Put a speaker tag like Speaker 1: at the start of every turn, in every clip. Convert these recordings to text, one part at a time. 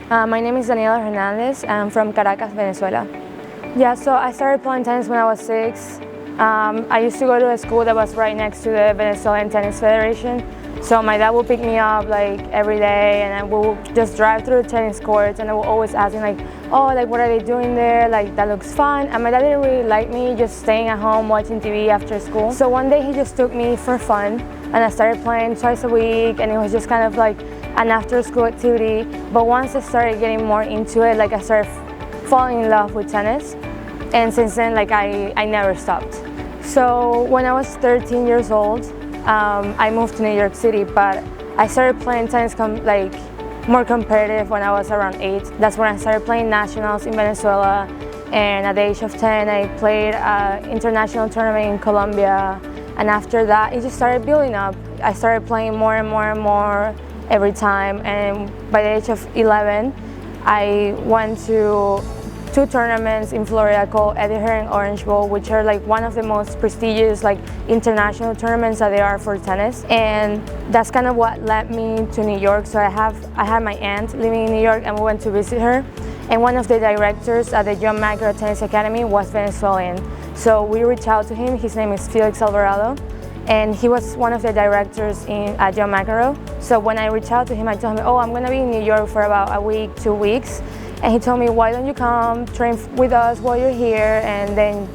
Speaker 1: My name is Daniela Hernandez. I'm from Caracas, Venezuela. Yeah, so I started playing tennis when I was 6. I used to go to a school that was right next to the Venezuelan Tennis Federation. So my dad would pick me up like every day, and then we would just drive through the tennis courts, and I would always ask him like, oh, like what are they doing there? Like that looks fun. And my dad didn't really like me just staying at home watching TV after school. So one day he just took me for fun, and I started playing twice a week, and it was just kind of like an after-school activity. But once I started getting more into it, like I started falling in love with tennis, and since then, like I never stopped. So when I was 13 years old, I moved to New York City, but I started playing tennis more competitive when I was around 8. That's when I started playing nationals in Venezuela, and at the age of 10 I played an international tournament in Colombia, and after that it just started building up. I started playing more and more and more every time, and by the age of 11 I went to 2 tournaments in Florida called Eddie Hearn Orange Bowl, which are like one of the most prestigious like international tournaments that there are for tennis, and that's kind of what led me to New York. So I had my aunt living in New York, and we went to visit her, and one of the directors at the John McEnroe Tennis Academy was Venezuelan. So we reached out to him. His name is Felix Alvarado, and he was one of the directors at John McEnroe. So when I reached out to him, I told him, oh, I'm gonna be in New York for about a week, 2 weeks. And he told me, why don't you come train with us while you're here? And then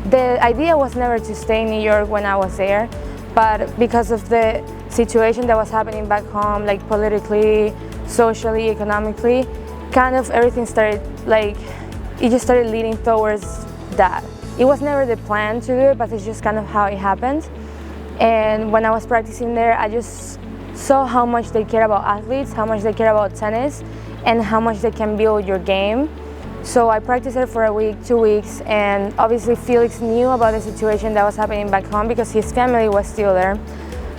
Speaker 1: the idea was never to stay in New York when I was there, but because of the situation that was happening back home, like politically, socially, economically, kind of everything started it just started leading towards that. It was never the plan to do it, but it's just kind of how it happened. And when I was practicing there, I just saw how much they care about athletes, how much they care about tennis, and how much they can build your game. So I practiced it for a week, 2 weeks, and obviously Felix knew about the situation that was happening back home because his family was still there.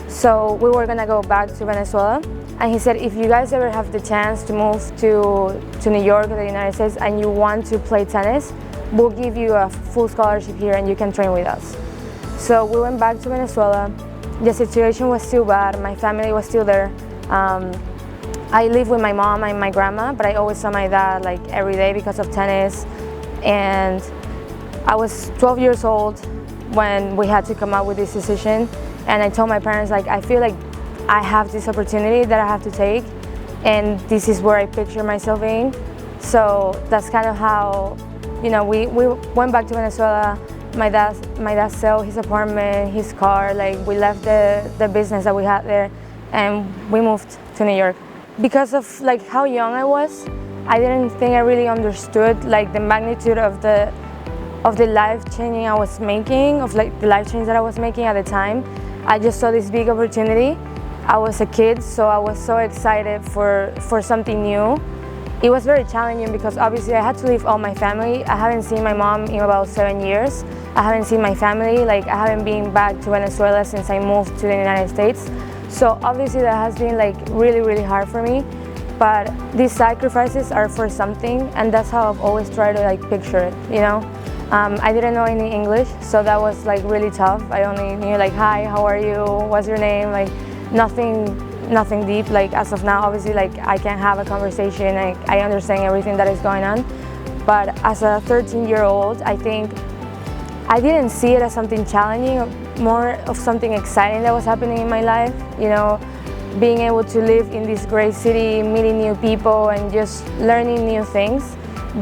Speaker 1: So we were gonna go back to Venezuela, and he said, if you guys ever have the chance to move to New York or the United States and you want to play tennis, we'll give you a full scholarship here and you can train with us. So we went back to Venezuela. The situation was still bad, my family was still there. I live with my mom and my grandma, but I always saw my dad like every day because of tennis. And I was 12 years old when we had to come up with this decision. And I told my parents, like, I feel like I have this opportunity that I have to take, and this is where I picture myself in. So that's kind of how, we went back to Venezuela. My dad sold his apartment, his car, like we left the business that we had there, and we moved to New York. Because of like how young I was, I didn't think I really understood like the magnitude of the life changing I was making, of like the life change that I was making at the time. I just saw this big opportunity. I was a kid, so I was so excited for something new. It was very challenging because obviously I had to leave all my family. I haven't seen my mom in about 7 years. I haven't seen my family, like I haven't been back to Venezuela since I moved to the United States. So obviously that has been like really, really hard for me, but these sacrifices are for something, and that's how I've always tried to like picture it, I didn't know any English, so that was like really tough. I only knew like, hi, how are you, what's your name, like nothing deep. Like as of now, obviously like I can have a conversation, I understand everything that is going on, but as a 13-year-old, I think I didn't see it as something challenging, more of something exciting that was happening in my life, being able to live in this great city, meeting new people and just learning new things.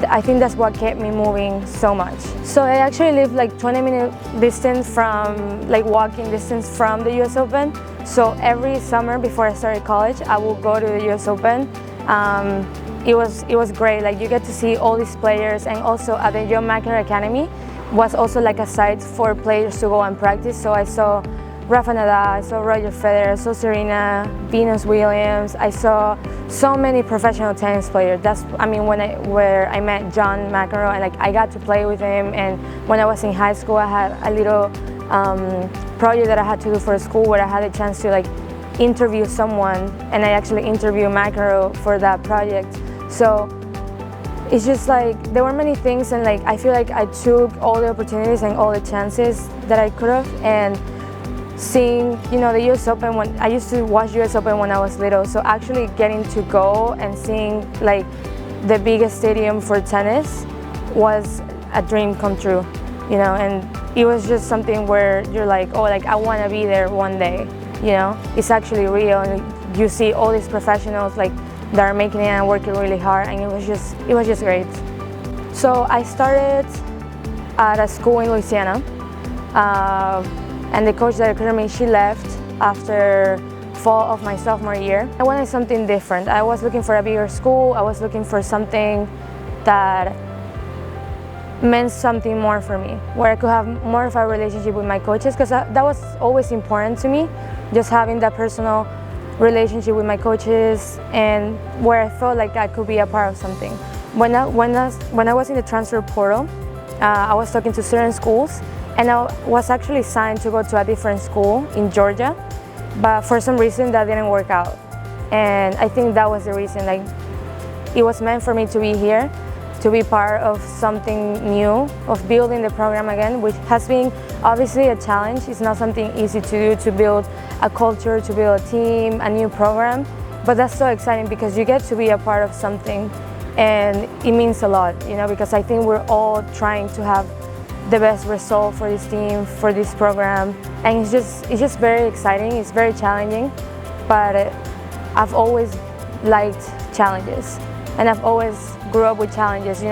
Speaker 1: I think that's what kept me moving so much. So I actually live like 20-minute distance from, like walking distance from the US Open. So every summer before I started college, I would go to the US Open. It was great, like you get to see all these players, and also at the John McEnroe Academy was also like a site for players to go and practice. So I saw Rafa Nadal, I saw Roger Federer, I saw Serena, Venus Williams. I saw so many professional tennis players. Where I met John McEnroe, and like I got to play with him. And when I was in high school, I had a little project that I had to do for school where I had a chance to like interview someone, and I actually interviewed McEnroe for that project. So it's just like there were many things, and I feel like I took all the opportunities and all the chances that I could have, and seeing, the US Open, when I used to watch US Open when I was little, so actually getting to go and seeing like the biggest stadium for tennis was a dream come true, and it was just something where you're like, oh, like I want to be there one day, it's actually real, and you see all these professionals like that are making it and working really hard, and it was just great. So I started at a school in Louisiana, and the coach that recruited me, she left after fall of my sophomore year. I wanted something different. I was looking for a bigger school. I was looking for something that meant something more for me, where I could have more of a relationship with my coaches, because that was always important to me, just having that personal relationship with my coaches, and where I felt like I could be a part of something. When I was in the transfer portal, I was talking to certain schools, and I was actually signed to go to a different school in Georgia, but for some reason that didn't work out. And I think that was the reason, like it was meant for me to be here, to be part of something new, of building the program again, which has been obviously a challenge. It's not something easy to do, to build a culture, to build a team, a new program, but that's so exciting because you get to be a part of something, and it means a lot, because I think we're all trying to have the best result for this team, for this program, and it's just very exciting. It's very challenging, but I've always liked challenges, and I've always grew up with challenges.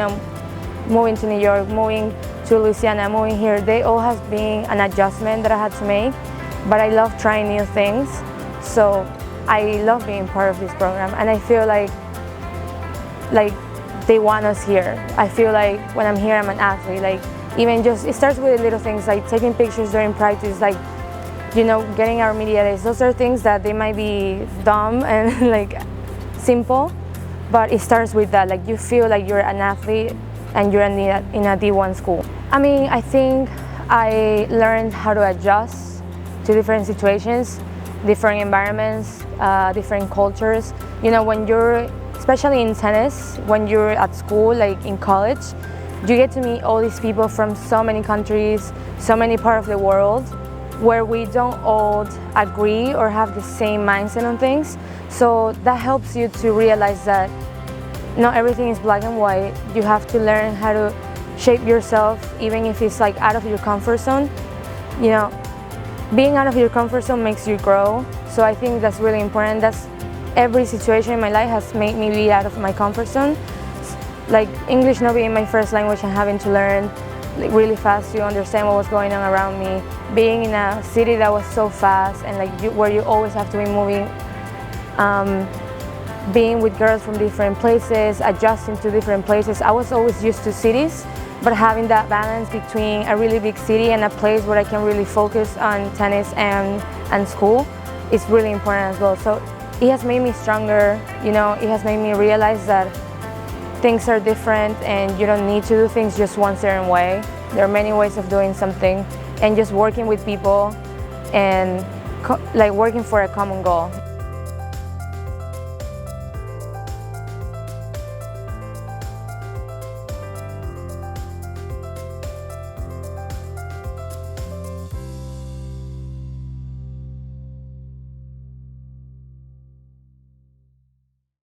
Speaker 1: Moving to New York, moving to Louisiana, moving here, they all have been an adjustment that I had to make, but I love trying new things, so I love being part of this program, and I feel like they want us here. I feel like when I'm here, I'm an athlete. Like, even just, it starts with the little things, like taking pictures during practice, like, getting our media days. Those are things that they might be dumb and like simple, but it starts with that. Like, you feel like you're an athlete and you're in a D1 school. I mean, I think I learned how to adjust to different situations, different environments, different cultures. When you're, especially in tennis, when you're at school, like in college, you get to meet all these people from so many countries, so many parts of the world, where we don't all agree or have the same mindset on things. So that helps you to realize that not everything is black and white. You have to learn how to shape yourself, even if it's like out of your comfort zone. Being out of your comfort zone makes you grow. So I think that's really important. Every situation in my life has made me be out of my comfort zone. Like English not being my first language and having to learn really fast to understand what was going on around me. Being in a city that was so fast and where you always have to be moving. Being with girls from different places, adjusting to different places. I was always used to cities, but having that balance between a really big city and a place where I can really focus on tennis and school is really important as well. So it has made me stronger, it has made me realize that things are different and you don't need to do things just one certain way. There are many ways of doing something, and just working with people and working for a common goal.